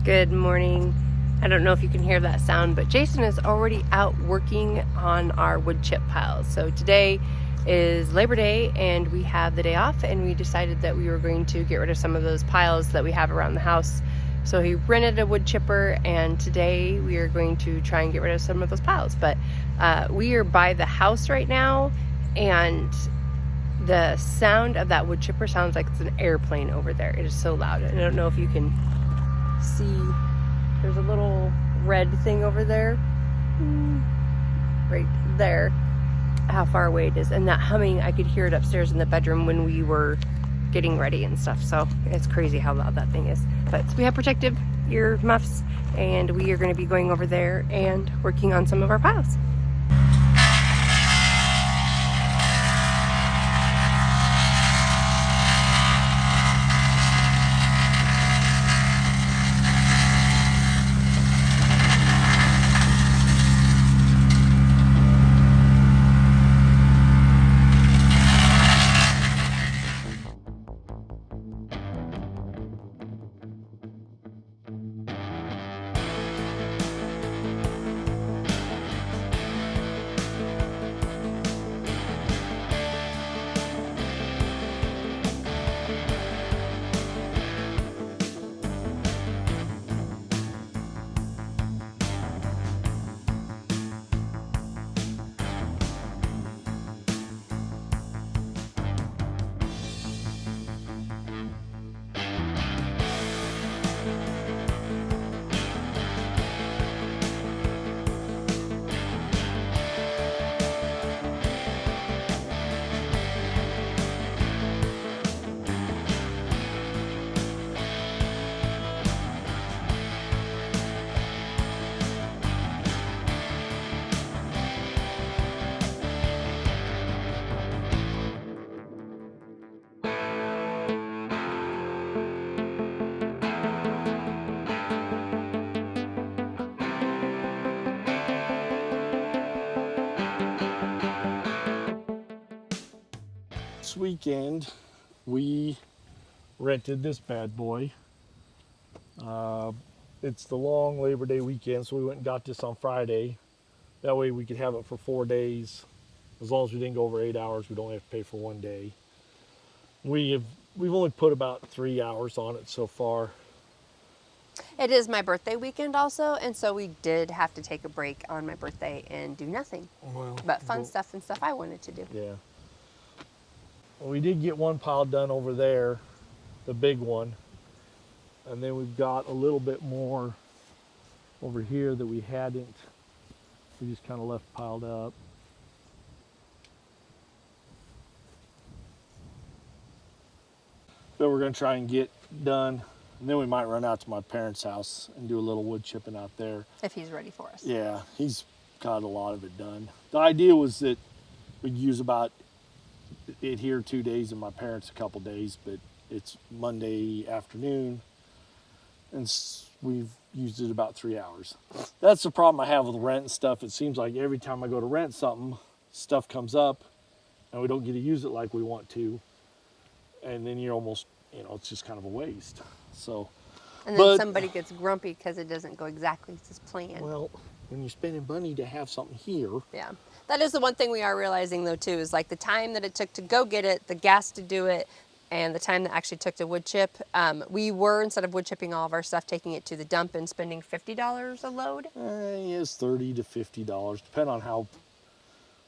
Good morning. I don't know if you can hear that sound, but Jason is already out working on our wood chip piles. So today is Labor Day and we have the day off, and we decided that we were going to get rid of some of those piles that we have around the house. So he rented a wood chipper, and today we are going to try and get rid of some of those piles. But we are by the house right now, and the sound of that wood chipper sounds like it's an airplane over there. It is so loud. I don't know if you can see, there's a little red thing over there, right there, how far away it is. And that humming, I could hear it upstairs in the bedroom when we were getting ready and stuff. So it's crazy how loud that thing is. But we have protective ear muffs, and we are going to be going over there and working on some of our piles. This weekend we rented this bad boy. It's the long Labor Day weekend, so we went and got this on Friday. That way we could have it for 4 days. As long as we didn't go over 8 hours, we'd only have to pay for 1 day. We've only put about 3 hours on it so far. It is my birthday weekend also, and so we did have to take a break on my birthday and do nothing. Well, but fun stuff and stuff I wanted to do. Yeah. Well, we did get one pile done over there, the big one. And then we've got a little bit more over here that we hadn't. We just kind of left piled up. That we're going to try and get done. And then we might run out to my parents' house and do a little wood chipping out there. If he's ready for us. Yeah, he's got a lot of it done. The idea was that we'd use about it here 2 days and my parents a couple days, but it's Monday afternoon and we've used it about 3 hours. That's the problem I have with rent and stuff. It seems like every time I go to rent something, stuff comes up and we don't get to use it like we want to. And then you're almost, it's just kind of a waste. So, and then somebody gets grumpy because it doesn't go exactly as planned. Well, when you're spending money to have something here. Yeah. That is the one thing we are realizing though too, is like the time that it took to go get it, the gas to do it, and the time that actually took to wood chip. We were, instead of wood chipping all of our stuff, taking it to the dump and spending $50 a load. It's $30 to $50, depending on how,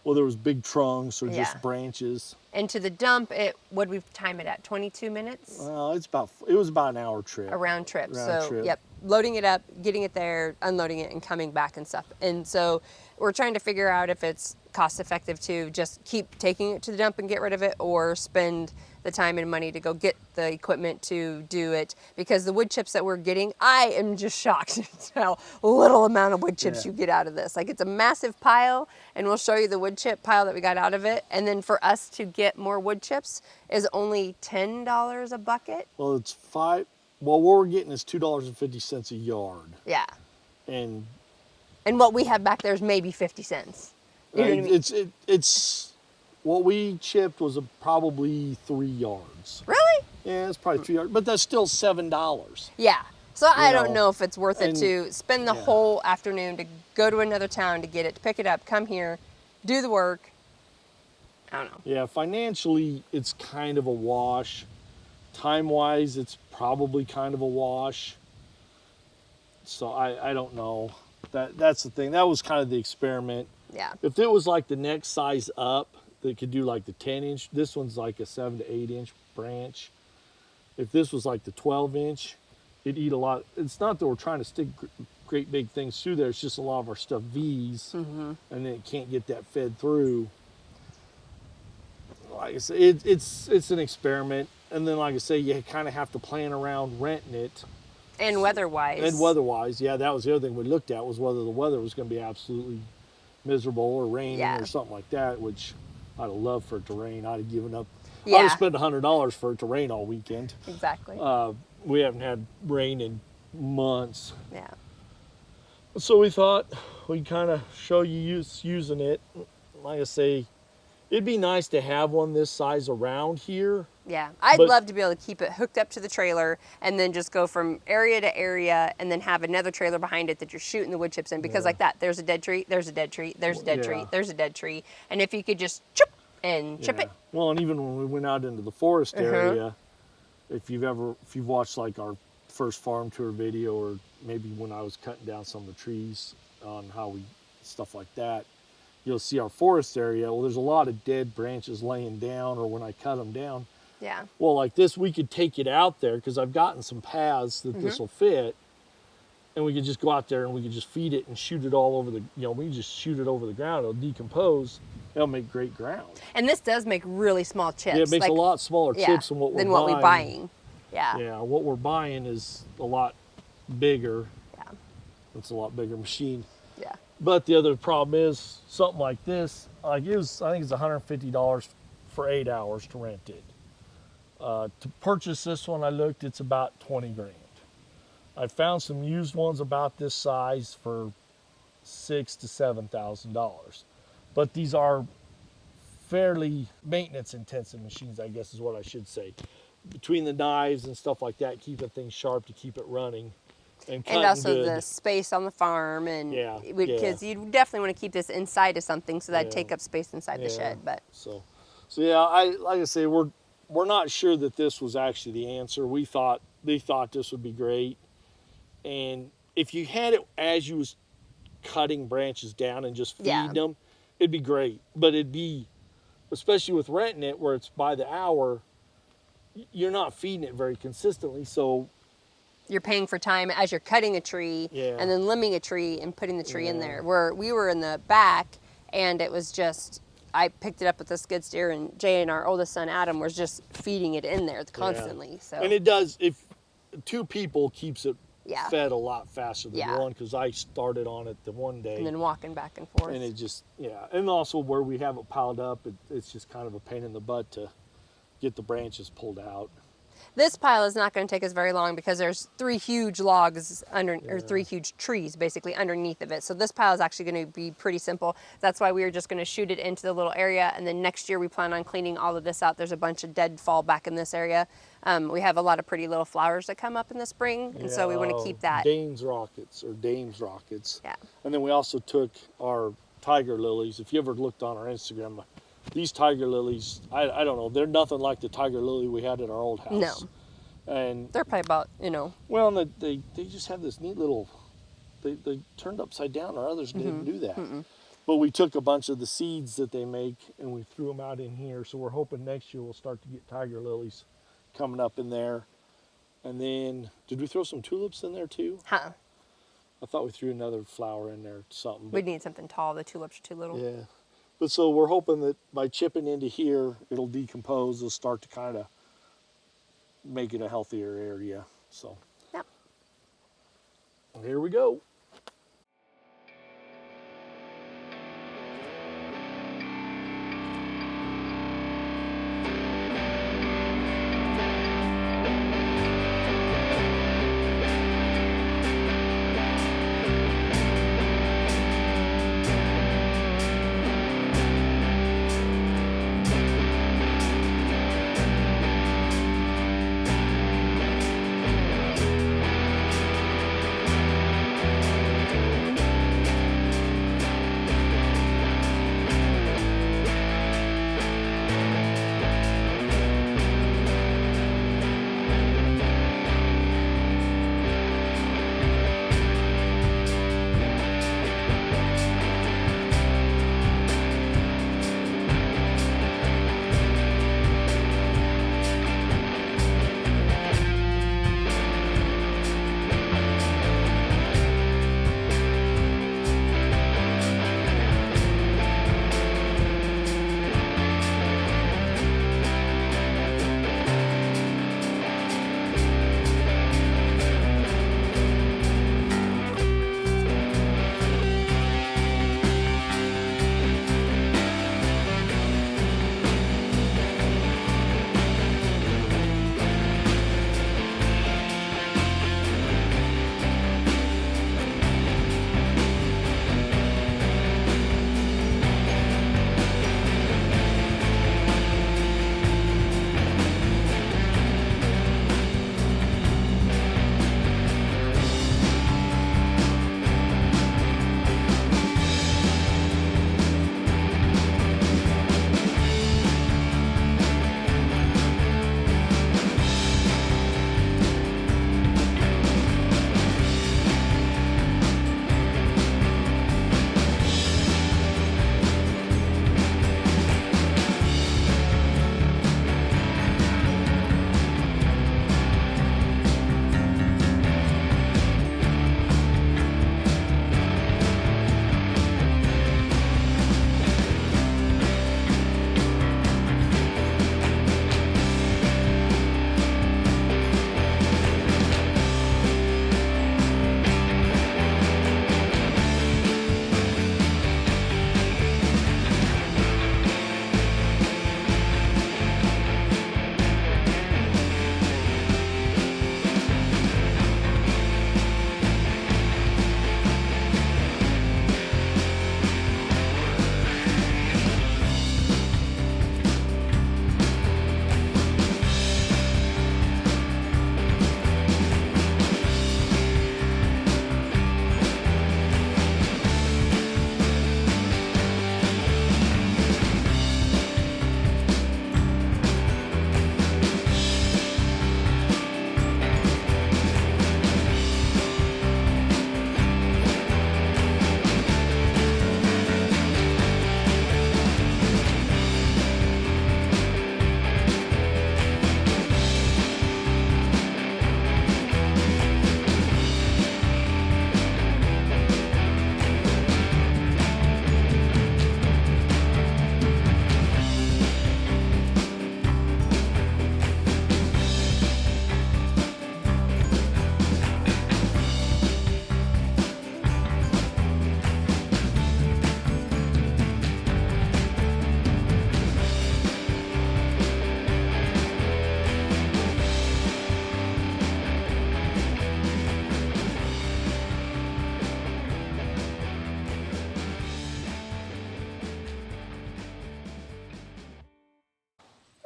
well, there was big trunks or just branches. And to the dump, would we time it at 22 minutes? Well, it was about an hour trip. A round trip. Yep, loading it up, getting it there, unloading it, and coming back and stuff. And so we're trying to figure out if it's cost effective to just keep taking it to the dump and get rid of it, or spend the time and money to go get the equipment to do it. Because the wood chips that we're getting, I am just shocked at how little amount of wood chips you get out of this. Like, it's a massive pile, and we'll show you the wood chip pile that we got out of it. And then for us to get more wood chips is only $10 a bucket. Well, it's $5. Well, what we're getting is $2.50 a yard. Yeah. And what we have back there is maybe 50 cents. You know what I mean? It's what we chipped was probably 3 yards. Really? Yeah, it's probably 3 yards, but that's still $7. Yeah. So I You don't know, know if it's worth it and- to spend the yeah. whole afternoon to go to another town to get it, to pick it up, come here, do the work. I don't know. Yeah, financially, it's kind of a wash. Time-wise, it's probably kind of a wash. So I don't know. That's the thing. That was kind of the experiment. Yeah. If it was like the next size up, they could do like the 10-inch. This one's like a 7 to 8-inch branch. If this was like the 12-inch, it'd eat a lot. It's not that we're trying to stick great big things through there. It's just a lot of our stuff V's, and then it can't get that fed through. Like I said, it's an experiment, and then like I say, you kind of have to plan around renting it. And weather-wise. And weather-wise, yeah, that was the other thing we looked at, was whether the weather was going to be absolutely miserable or raining Yeah. or something like that, which I'd have loved for it to rain. I'd have given up. I'd Yeah. have spent $100 for it to rain all weekend. Exactly. We haven't had rain in months. Yeah. So we thought we'd kind of show you using it. Like I say, it'd be nice to have one this size around here. Yeah. I'd But- love to be able to keep it hooked up to the trailer and then just go from area to area and then have another trailer behind it that you're shooting the wood chips in, because Yeah. like that, there's a dead tree, there's a dead tree, there's a dead tree, Yeah. there's a dead tree. And if you could just chip and chip Yeah. it. Well, and even when we went out into the forest area, if you've watched like our first farm tour video, or maybe when I was cutting down some of the trees on how we, stuff like that, you'll see our forest area. Well, there's a lot of dead branches laying down, or when I cut them down. Yeah. Well, like this, we could take it out there, because I've gotten some paths that this will fit, and we could just go out there and we could just feed it and shoot it all over the, we can just shoot it over the ground. It'll decompose. It'll make great ground. And this does make really small chips. Yeah, it makes like, a lot smaller yeah, chips than what we're we're buying. Yeah. Yeah, what we're buying is a lot bigger. Yeah. It's a lot bigger machine. Yeah. But the other problem is something like this. Like I think it's $150 for 8 hours to rent it. To purchase this one, I looked, it's about 20 grand. I found some used ones about this size for $6,000 to $7,000. But these are fairly maintenance intensive machines, I guess is what I should say. Between the knives and stuff like that, keeping things sharp to keep it running. And also good. the space on the farm, and Yeah, because you definitely want to keep this inside of something, so that'd Yeah. take up space inside the Yeah. shed. But So yeah, like I say, we're not sure that this was actually the answer. They thought this would be great, and if you had it as you was cutting branches down and just feeding Yeah. them, it'd be great. But it'd be, especially with renting it where it's by the hour, you're not feeding it very consistently. So you're paying for time as you're cutting a tree Yeah. and then limbing a tree and putting the tree in Yeah. there. Where we were in the back, and it was just, I picked it up with a skid steer, and Jay and our oldest son Adam was just feeding it in there constantly. So and it does, if two people keeps it Yeah. fed a lot faster than Yeah. one, because I started on it the one day. and then walking back and forth. And it just, and also where we have it piled up, it's just kind of a pain in the butt to get the branches pulled out. This pile is not going to take us very long because there's 3 huge logs or 3 huge trees basically underneath of it. So this pile is actually going to be pretty simple. That's why we were just going to shoot it into the little area, and then next year we plan on cleaning all of this out. There's a bunch of deadfall back in this area. We have a lot of pretty little flowers that come up in the spring, and so we want to keep that. Dames rockets. Yeah. And then we also took our tiger lilies. If you ever looked on our Instagram, these tiger lilies, I don't know, they're nothing like the tiger lily we had at our old house. No. And They're probably about, well, and they just have this neat little, they turned upside down. Our others didn't do that. But we took a bunch of the seeds that they make and we threw them out in here. So we're hoping next year we'll start to get tiger lilies coming up in there. And then, did we throw some tulips in there too? huh? I thought we threw another flower in there, something. We'd need something tall. The tulips are too little. Yeah. But so we're hoping that by chipping into here, it'll decompose. It'll start to kind of make it a healthier area. So Yep. here we go.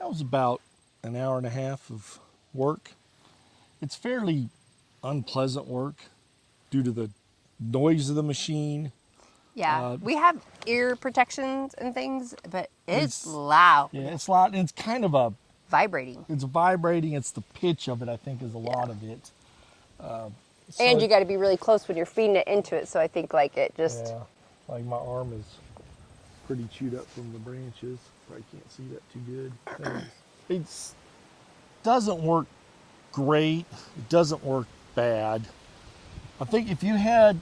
That was about an hour and a half of work. It's fairly unpleasant work due to the noise of the machine. Yeah, we have ear protections and things, but it's It's loud. Yeah, it's loud. It's kind of a Vibrating. it's vibrating. It's the pitch of it, I think, is a lot Yeah. of it. And you got to be really close when you're feeding it into it, so I think like it just... Yeah, like my arm is pretty chewed up from the branches. Probably can't see that too good. It doesn't work great. It doesn't work bad. I think if you had,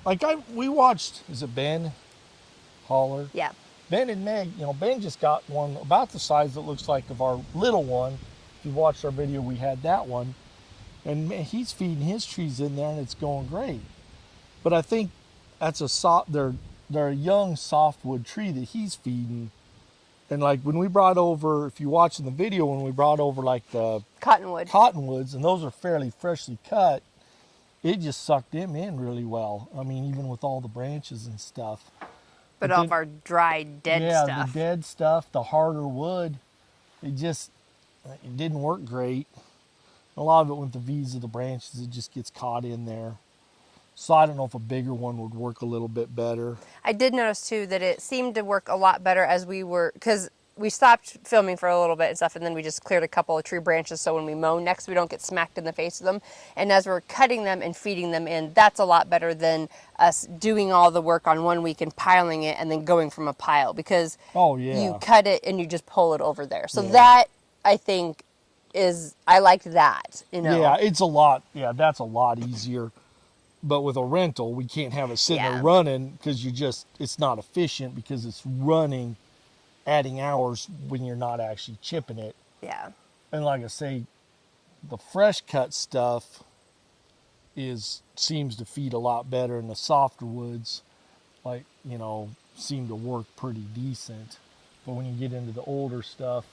like we watched, is it Ben Holler? Yeah. Ben and Meg, Ben just got one about the size that looks like of our little one. If you watched our video, we had that one. And man, he's feeding his trees in there and it's going great. But I think that's they're a young softwood tree that he's feeding. And like when we brought over, if you watch in the video, when we brought over like the cottonwoods, and those are fairly freshly cut, it just sucked them in really well. I mean, even with all the branches and stuff. But all of our dry, dead stuff. Yeah, the dead stuff, the harder wood, it didn't work great. A lot of it with the V's of the branches, it just gets caught in there. So I don't know if a bigger one would work a little bit better. I did notice too that it seemed to work a lot better as we were, because we stopped filming for a little bit and stuff, and then we just cleared a couple of tree branches so when we mow next we don't get smacked in the face with them. And as we're cutting them and feeding them in, that's a lot better than us doing all the work on one week and piling it and then going from a pile, because you cut it and you just pull it over there. So that, I think, I like that, Yeah, it's a lot. Yeah, that's a lot easier. But with a rental, we can't have it sitting there running because it's not efficient because it's running, adding hours when you're not actually chipping it. Yeah. And like I say, the fresh cut stuff seems to feed a lot better, and the softer woods, seem to work pretty decent. But when you get into the older stuff,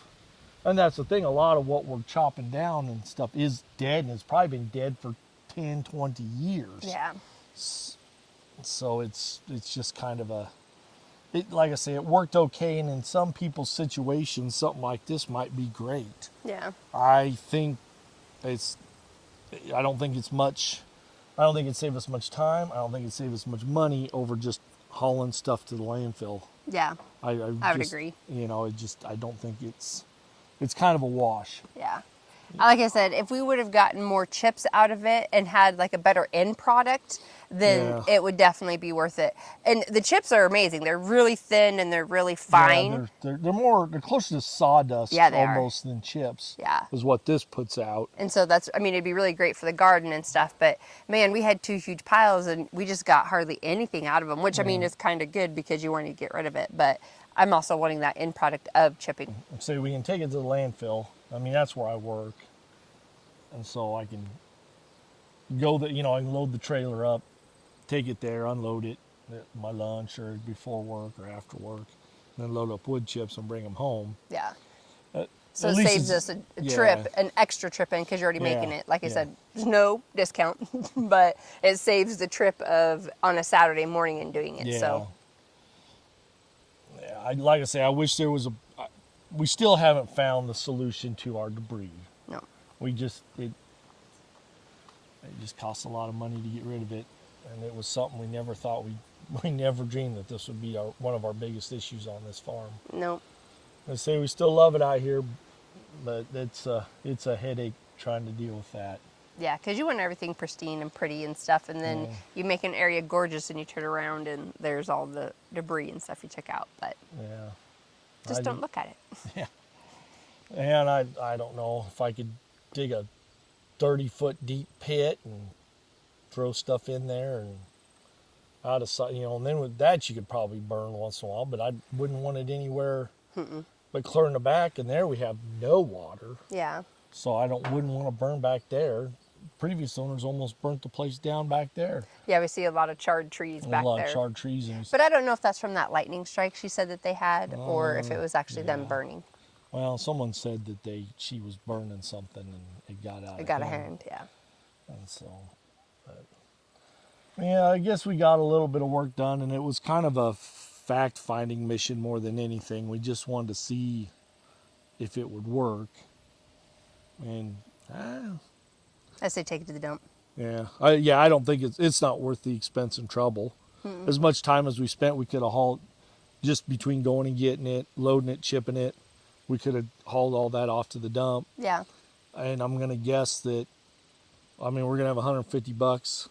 and that's the thing, a lot of what we're chopping down and stuff is dead, and it's probably been dead for 10, 20 years. Yeah. So it's just kind of like I say, it worked okay, and in some people's situations, something like this might be great. Yeah. I don't think it's much. I don't think it'd save us much time. I don't think it'd save us much money over just hauling stuff to the landfill. Yeah. I would agree. I don't think it's kind of a wash. Yeah. Like I said, if we would have gotten more chips out of it and had like a better end product, then it would definitely be worth it. And the chips are amazing. They're really thin and they're really fine. Yeah, they're closer to sawdust almost than chips. Yeah. Is what this puts out. And so it'd be really great for the garden and stuff. But man, we had 2 huge piles and we just got hardly anything out of them, which I mean is kind of good because you want to get rid of it. But I'm also wanting that end product of chipping. So we can take it to the landfill. I mean, that's where I work. And so I can I can load the trailer up, take it there, unload it at my lunch or before work or after work, and then load up wood chips and bring them home. Yeah. So it saves us a trip, an extra trip in, because you're already making it. Like I said, there's no discount, but it saves the trip of on a Saturday morning and doing it. Yeah. So. Yeah, like I say, I wish there was we still haven't found the solution to our debris. No. It just costs a lot of money to get rid of it, and it was something we never thought we never dreamed that this would be one of our biggest issues on this farm. No. I say we still love it out here, but it's a headache trying to deal with that. Yeah, because you want everything pristine and pretty and stuff, and then you make an area gorgeous and you turn around and there's all the debris and stuff you took out, but just don't look at it. Yeah. And I don't know if I could dig a 30-foot deep pit and throw stuff in there and out of sight, and then with that you could probably burn once in a while, but I wouldn't want it anywhere but clear in the back, and there we have no water. Yeah. So I wouldn't want to burn back there. Previous owners almost burnt the place down back there. Yeah, we see a lot of charred trees back there. A lot of charred trees. But I don't know if that's from that lightning strike she said that they had, or if it was actually them burning. Well, someone said that she was burning something and it got out. It got a hand, yeah. And so, I guess we got a little bit of work done, and it was kind of a fact-finding mission more than anything. We just wanted to see if it would work. And I say take it to the dump. yeah, I don't think it's not worth the expense and trouble. As much time as we spent, we could have hauled just between going and getting it, loading it, chipping it. We could have hauled all that off to the dump. Yeah. And I'm gonna guess that, I mean, we're gonna have $150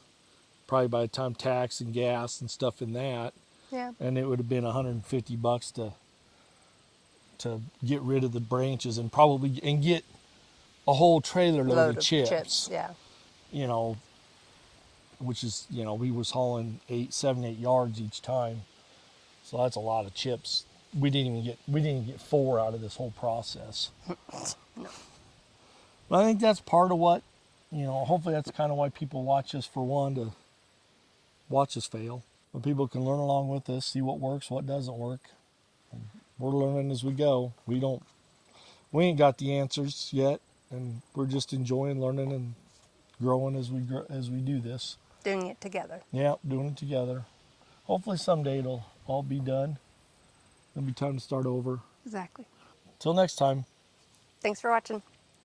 probably by the time tax and gas and stuff in that. Yeah. And it would have been $150 to get rid of the branches and probably and get a whole trailer load of chips. Yeah. You know, which is, you know, we was hauling 7, 8 yards each time, so that's a lot of chips. We didn't even get 4 out of this whole process. No. But I think that's part of what, you know, hopefully that's kind of why people watch us, for one, to watch us fail. But people can learn along with us, see what works, what doesn't work. And we're learning as we go. We ain't got the answers yet, and we're just enjoying learning and growing as we do this. Doing it together. Yeah, doing it together. Hopefully someday it'll all be done. It'll be time to start over. Exactly. Till next time. Thanks for watching.